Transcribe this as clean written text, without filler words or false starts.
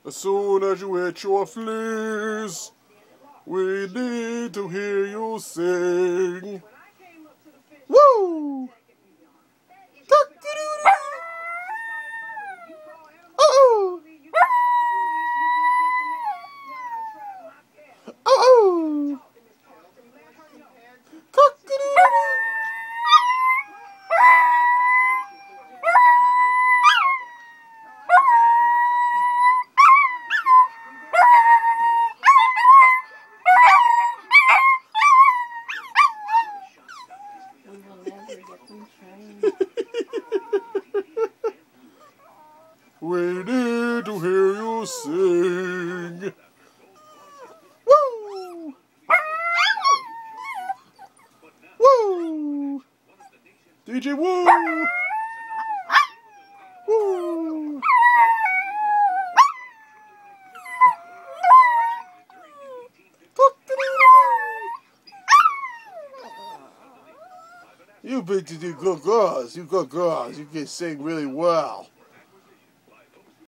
As soon as you hit your fleas, we need to hear you sing. Woo! Oh! Oh! We will never get them trained. We need to hear you sing. Woo! Woo! DJ Woo! Woo! You big to do good girls. You good girls. You can sing really well.